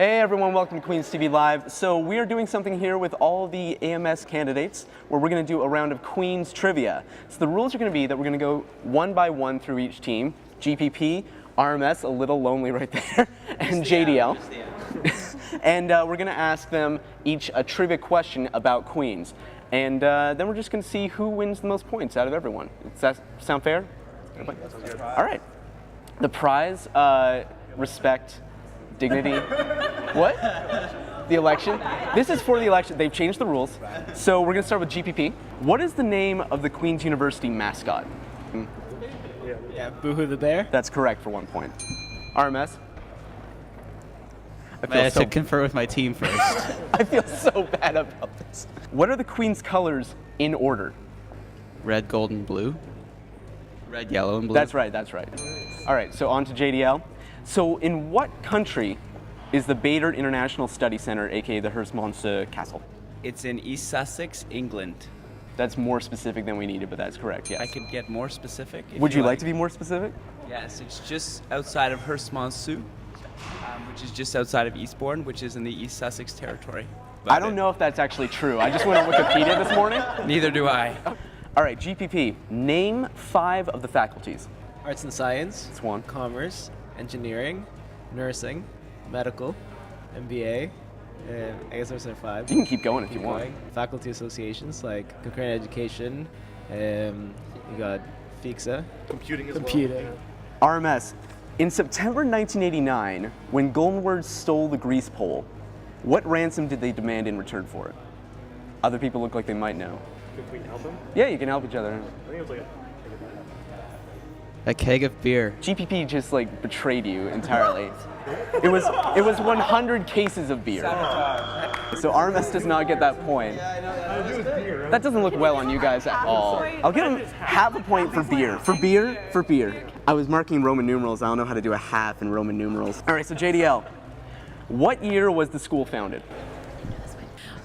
Hey everyone, welcome to QTVLive. So we are doing something here with all the AMS candidates where we're going to do a round of Queen's Trivia. So the rules are going to be that we're going to go one by one through each team. GPP, RMS, a little lonely right there, and JDL. And we're going to ask them each a trivia question about Queens. And then we're just going to see who wins the most points out of everyone. Does that sound fair? All right. The prize, respect, dignity. What? The election? This is for the election. They've changed the rules. So we're going to start with GPP. What is the name of the Queen's University mascot? Yeah, Boohoo the Bear. That's correct for 1 point. RMS? I have to confer with my team first. I feel so bad about this. What are the Queen's colors in order? Red, gold, and blue. Red, yellow, and blue. That's right, that's right. All right, so on to JDL. So in what country is the Bader International Study Center, aka the Herstmonceux Castle? It's in East Sussex, England. That's more specific than we needed, but that's correct, yes. I could get more specific. Would you like to be more specific? Yes, it's just outside of Herstmonceux, which is just outside of Eastbourne, which is in the East Sussex territory. I don't know if that's actually true. I just went on Wikipedia this morning. Neither do I. All right, GPP, name 5 of the faculties. Arts and Science. That's 1. Commerce. Engineering. Nursing. Medical. MBA. I guess there's 5. You can keep going if you want. Faculty associations like concurrent education. You got FICSA. Computing as Computing. well. RMS, in September 1989, when Goldenword stole the grease pole, what ransom did they demand in return for it? Other people look like they might know. Could we help him? Yeah, you can help each other. I think it was like A keg of beer. GPP just like betrayed you entirely. It was 100 cases of beer. So RMS does not get that point. That doesn't look well on you guys at all. I'll give him half a point for beer. For beer. I was marking Roman numerals. I don't know how to do a half in Roman numerals. All right, so JDL, what year was the school founded?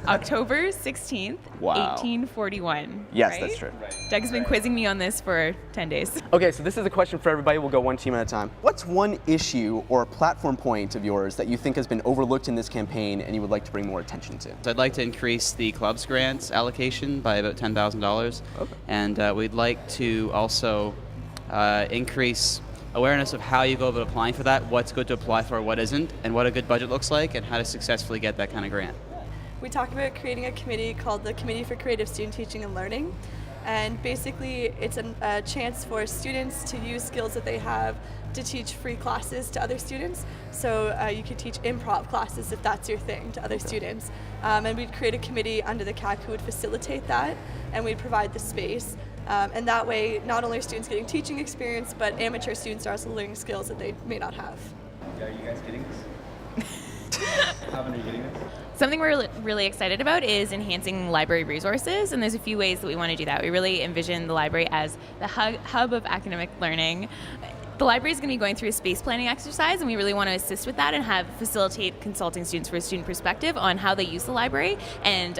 October 16th, Wow. 1841. Yes, right? that's true. Doug's been quizzing me on this for 10 days. Okay, so this is a question for everybody. We'll go one team at a time. What's one issue or platform point of yours that you think has been overlooked in this campaign and you would like to bring more attention to? So I'd like to increase the club's grants allocation by about $10,000. Okay. And we'd like to also increase awareness of how you go about applying for that, what's good to apply for, what isn't, and what a good budget looks like, and how to successfully get that kind of grant. We talk about creating a committee called the Committee for Creative Student Teaching and Learning. And basically, it's a chance for students to use skills that they have to teach free classes to other students. So you could teach improv classes if that's your thing to other students. And we'd create a committee under the CAC who would facilitate that, and we'd provide the space. And that way, not only are students getting teaching experience, but amateur students are also learning skills that they may not have. Are you guys getting this? How are you getting this? Something we're really excited about is enhancing library resources, and there's a few ways that we want to do that. We really envision the library as the hub of academic learning. The library is going to be going through a space planning exercise, and we really want to assist with that and facilitate consulting students for a student perspective on how they use the library and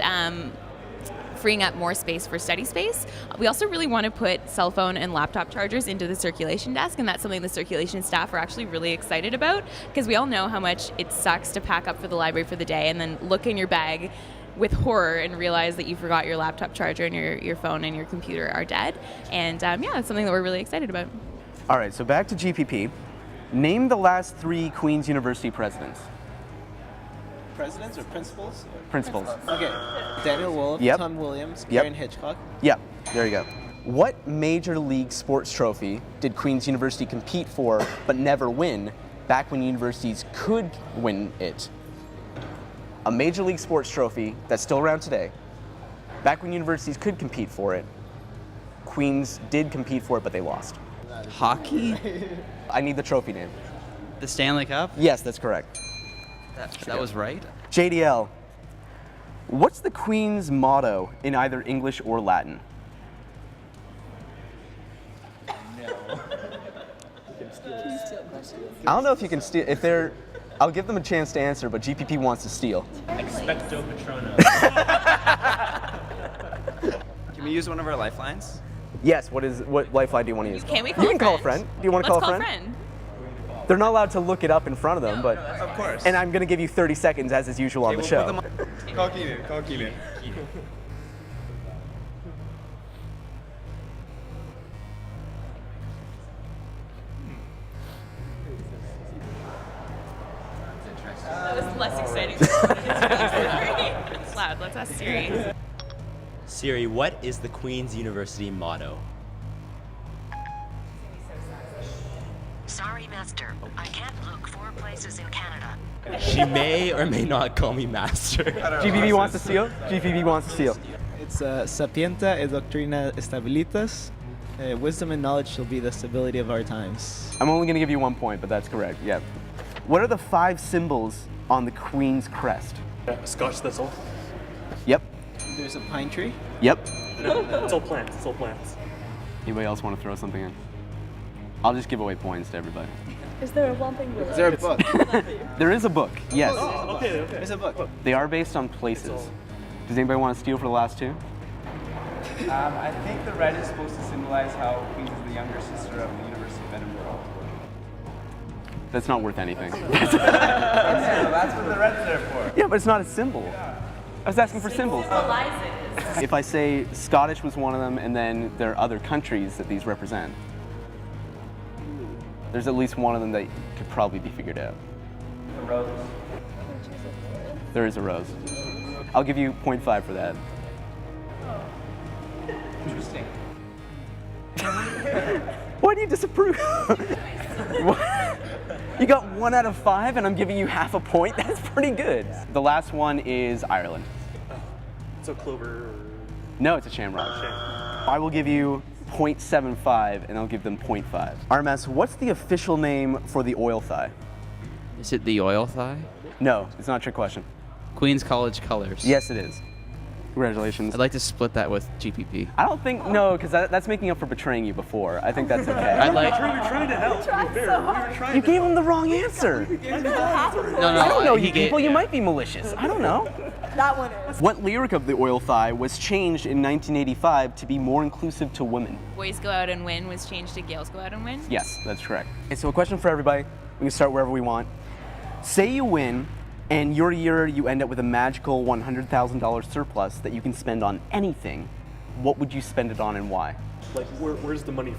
freeing up more space for study space. We also really want to put cell phone and laptop chargers into the circulation desk, and that's something the circulation staff are actually really excited about, because we all know how much it sucks to pack up for the library for the day and then look in your bag with horror and realize that you forgot your laptop charger and your phone and your computer are dead. And yeah, it's something that we're really excited about. All right, so back to GPP. Name the last 3 Queen's University presidents. Presidents or principals? Principals. Okay. Daniel Wolfe, Yep. Tom Williams, Yep. Karen Hitchcock. Yeah, there you go. What major league sports trophy did Queen's University compete for but never win back when universities could win it? A major league sports trophy that's still around today. Back when universities could compete for it, Queen's did compete for it, but they lost. Hockey? I need the trophy name. The Stanley Cup? Yes, that's correct. That was right. JDL, what's the Queen's motto in either English or Latin? I don't know if you can steal. If they're, I'll give them a chance to answer, but GPP wants to steal. Expecto Patronum. Can we use one of our lifelines? Yes. What lifeline do you want to use? Can we call You can a call a friend? friend. Do you want to Let's call a friend? friend. They're not allowed to look it up in front of them, but. Of course. And I'm going to give you 30 seconds as is usual on the show. Call Keenan. Call Keenan. That was less exciting. It's loud. Let's ask Siri. Siri, what is the Queen's University motto? Sorry, Master. I can't look 4 places in Canada. She may or may not call me Master. GPV wants to steal? GPV wants to steal. It's sapienta e doctrina stabilitas. Wisdom and knowledge shall be the stability of our times. I'm only going to give you 1 point, but that's correct. Yeah. What are the 5 symbols on the Queen's crest? Scotch thistle. Yep. There's a pine tree. Yep. It's all plants. It's all plants. Anybody else want to throw something in? I'll just give away points to everybody. Is there a Whomping Willow? Is there a book? There is a book, yes. Okay. There's a book. They are based on places. Does anybody want to steal for the last 2? I think the red is supposed to symbolize how Queen's is the younger sister of the University of Edinburgh. That's not worth anything. That's what the red's there for. Yeah, but it's not a symbol. I was asking for symbols. If I say Scottish was one of them, and then there are other countries that these represent, there's at least one of them that could probably be figured out. The rose. There is a rose. I'll give you 0.5 for that. Interesting. Why do you disapprove? What? You got 1 out of 5 and I'm giving you half a point? That's pretty good. The last one is Ireland. It's a clover. No, it's a shamrock. I will give you 0.75 and I'll give them 0.5. RMS, what's the official name for the oil thigh? Is it the oil thigh? No, it's not a trick question. Queen's College colors. Yes, it is. Congratulations. I'd like to split that with GPP. I don't think, no, because that's making up for betraying you before. I think that's okay. I'd like. We were trying to help. You gave him the wrong answer. No, I don't know you people, you yeah. might be malicious. I don't know. That one is. What lyric of the oil thigh was changed in 1985 to be more inclusive to women? Boys Go Out and Win was changed to Girls Go Out and Win. Yes, that's correct. Okay, so a question for everybody. We can start wherever we want. Say you win, and your year you end up with a magical $100,000 surplus that you can spend on anything. What would you spend it on and why? Like, where's the money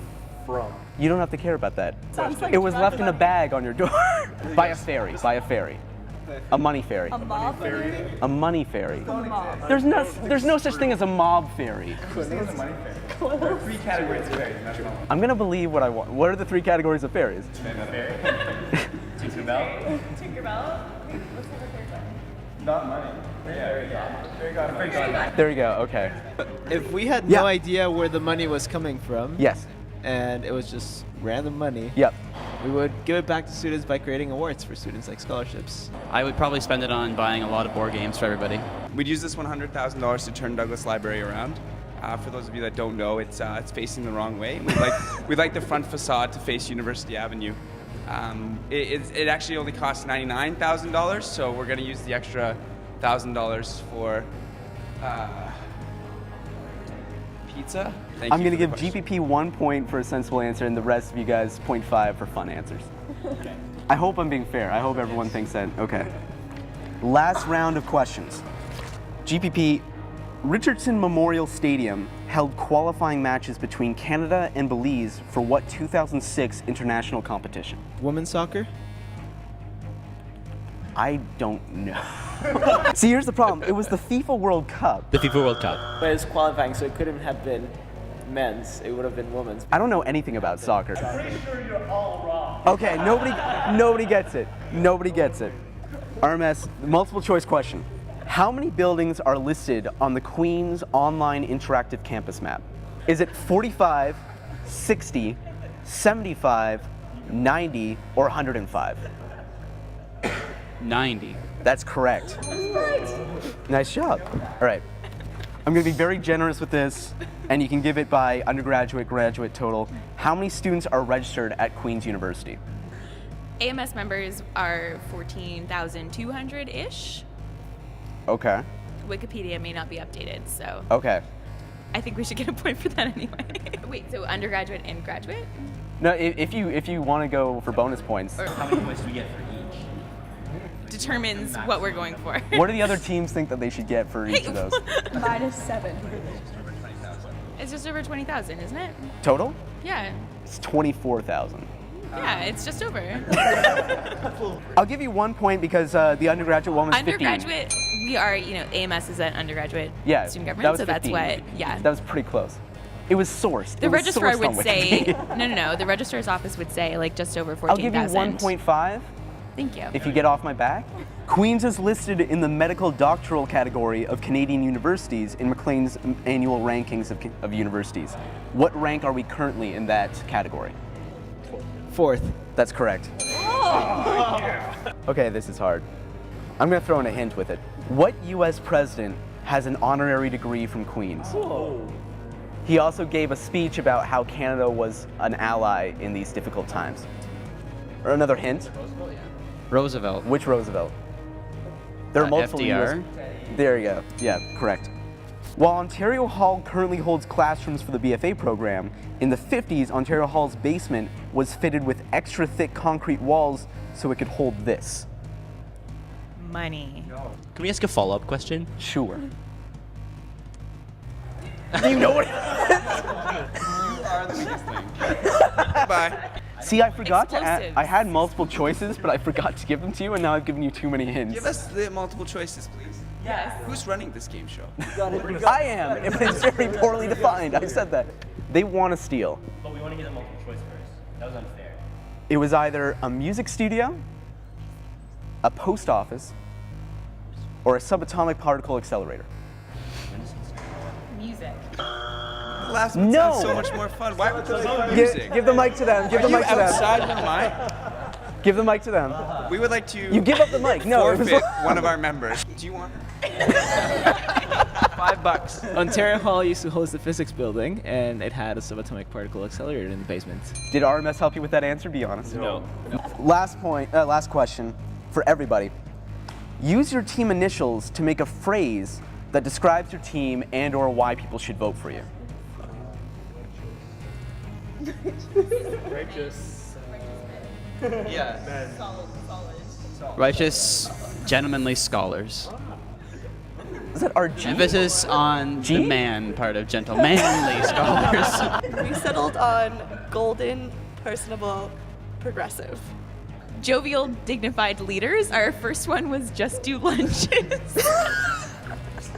from? You don't have to care about that. Sounds like It was left in a bag on your door. By a ferry. By a ferry. A money ferry. A mob ferry? A money ferry. Mob. There's no such thing as a mob ferry. There are 3 categories of fairies. That's all. I'm gonna believe what I want. What are the 3 categories of ferries? Tinkerbell? Not money. There you go. There you go. Okay. If we had Yeah. no idea where the money was coming from, Yes. and it was just random money, Yep. we would give it back to students by creating awards for students like scholarships. I would probably spend it on buying a lot of board games for everybody. We'd use this $100,000 to turn Douglas Library around. For those of you that don't know, it's facing the wrong way. We'd like the front facade to face University Avenue. It actually only costs $99,000, so we're going to use the extra $1,000 for pizza. Thank I'm you gonna for the give question. GPP 1 point for a sensible answer, and the rest of you guys 0.5 for fun answers. I hope I'm being fair. I hope everyone thinks that. Okay. Last round of questions. GPP, Richardson Memorial Stadium held qualifying matches between Canada and Belize for what 2006 international competition? Women's soccer? I don't know. See, here's the problem. It was the FIFA World Cup. The FIFA World Cup. But it's qualifying, so it couldn't have been men's. It would have been women's. I don't know anything about soccer. Pretty sure you're all wrong. Okay, nobody gets it. Nobody gets it. RMS, multiple choice question. How many buildings are listed on the Queen's online interactive campus map? Is it 45, 60, 75, 90, or 105? 90. That's correct. Nice job. All right. I'm going to be very generous with this, and you can give it by undergraduate, graduate total. How many students are registered at Queen's University? AMS members are 14,200-ish. Okay. Wikipedia may not be updated, so Okay. I think we should get a point for that anyway. Wait, so undergraduate and graduate? No, if you want to go for bonus points, How many points do we get for each? Determines what we're going for. what do the other teams think that they should get for each of those? -7. It's just over 20,000, isn't it? Total? Yeah. It's 24,000. Yeah, it's just over. I'll give you 1 point because the undergraduate one was 15. Undergraduate, we are, AMS is an undergraduate Yeah, student that government, was so that's 15. what, yeah. That was pretty close. It was sourced. The It was registrar sourced on would say, Wikipedia. no, the registrar's office would say like just over I'll give 14,000. you 1.5 Thank you. if you get off my back. Queen's is listed in the medical doctoral category of Canadian universities in Maclean's annual rankings of universities. What rank are we currently in that category? 4th. That's correct. Okay, this is hard. I'm gonna throw in a hint with it. What US president has an honorary degree from Queen's? He also gave a speech about how Canada was an ally in these difficult times. Or another hint, Roosevelt. which Roosevelt? There are multiple FDR? There you go. Yeah, correct. While Ontario Hall currently holds classrooms for the BFA program, in the 50s, Ontario Hall's basement was fitted with extra thick concrete walls so it could hold this. Money. Can we ask a follow-up question? Sure. Do you know what? Bye. See, I forgot to add, Explosives. I had multiple choices, but I forgot to give them to you, and now I've given you too many hints. Give us the multiple choices, please. Yes. Who's running this game show? I am, if it's very poorly defined. I said that. They want to steal. But we want to get a multiple choice first. That was unfair. It was either a music studio, a post office, or a subatomic particle accelerator. Music. The last one No. sounds so much more fun. Why would they play music? Give the mic to them. Give the Are you mic to them. outside your mind? Give the mic to them. We would like to You give up the mic. No, it was forfeit one of our members. Do you want $5? Ontario Hall used to host the physics building, and it had a subatomic particle accelerator in the basement. Did RMS help you with that answer? Be honest. No. Last question for everybody. Use your team initials to make a phrase that describes your team and/or why people should vote for you. Righteous. Yeah. Righteous, gentlemanly scholars. Is that RG? Emphasis on G? the man part of gentlemanly scholars. We settled on golden, personable, progressive. Jovial, dignified leaders. Our first one was just do lunches.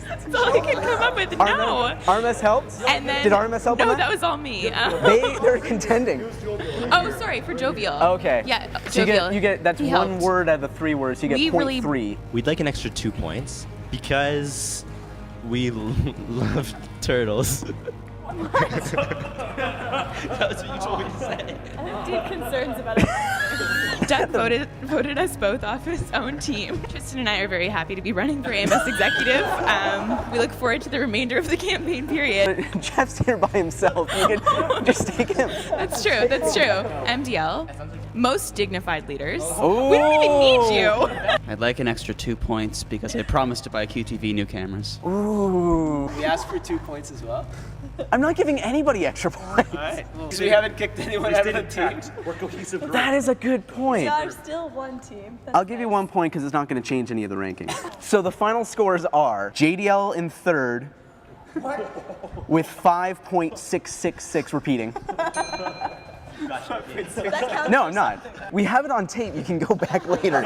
That's all I can come up with. No. RMS helped? And then Did RMS help No, on that was all me. They're contending. Oh, sorry for jovial. Okay. Yeah, So jovial. you get that's He one helped. word out of the 3 words. You get We really- 0.3. We'd like an extra 2 points because we love turtles. That's what you told me to say. I have deep concerns about it. Doug voted us both off his own team. Tristan and I are very happy to be running for AMS executive. We look forward to the remainder of the campaign period. Jeff's here by himself. You can just take him. That's true. That's true. MDL, most dignified leaders. Ooh. We don't even need you. I'd like an extra 2 points because I promised to buy QTV new cameras. Ooh. We asked for 2 points as well. I'm not giving anybody extra points. Because we haven't kicked anyone out of the team. We're cohesive group. That is a good point. Are still one team. I'll give you 1 point because it's not going to change any of the rankings. So the final scores are JDL in 3rd with 5.666 repeating. No, I'm not. We have it on tape. You can go back later.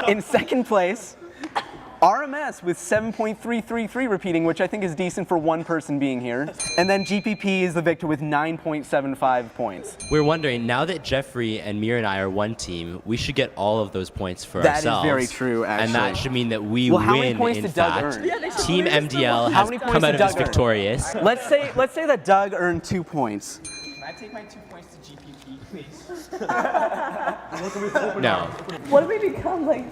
In 2nd place, RMS with 7.333 repeating, which I think is decent for one person being here. And then GPP is the victor with 9.75 points. We're wondering, now that Jeffrey and Mir and I are one team, we should get all of those points for That is ourselves. very true, And that actually. should mean that we Well, how win, many points in did Doug fact. earn? Yeah, they should Team lose the MDL one. How has many points come out did of this Doug earn? victorious. Let's say that Doug earned 2 points. Can I take my 2 points to GPP, please? No. What do we become, like,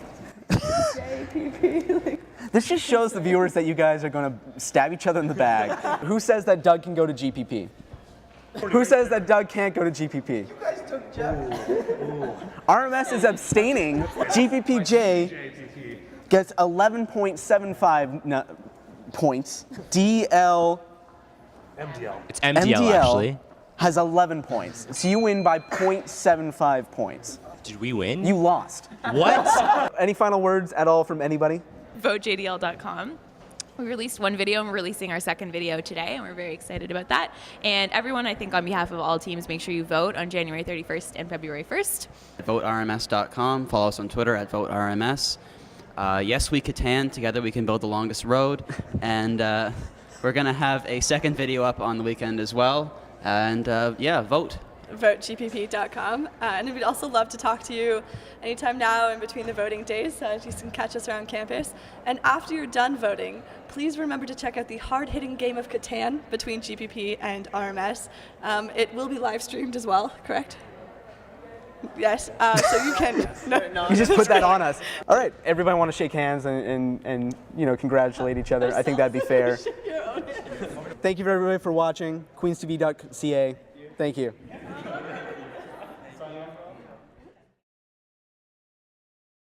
JPP? Like, This just shows the viewers that you guys are going to stab each other in the back. Who says that Doug can go to GPP? Who says that Doug can't go to GPP? You guys took Jeff. RMS is abstaining. GPPJ gets 11.75 points. MDL. It's MDL, actually. has 11 points. So you win by 0.75 points. Did we win? You lost. What? Any final words at all from anybody? VoteJDL.com. We released one video and we're releasing our second video today, and we're very excited about that. And everyone, I think on behalf of all teams, make sure you vote on January 31st and February 1st. VoteRMS.com. Follow us on Twitter at VoteRMS. Yes, we Catan. Together we can build the longest road. And we're going to have a second video up on the weekend as well. And yeah, vote. VoteGPP.com. And we'd also love to talk to you anytime now in between the voting days. You can catch us around campus. And after you're done voting, please remember to check out the hard-hitting game of Catan between GPP and RMS. It will be live streamed as well, correct? Yes, so you can. You just put that on us. All right, everybody want to shake hands and you know, congratulate each other. I think that'd be fair. Thank you everybody for watching. QueensTV.ca. Thank you.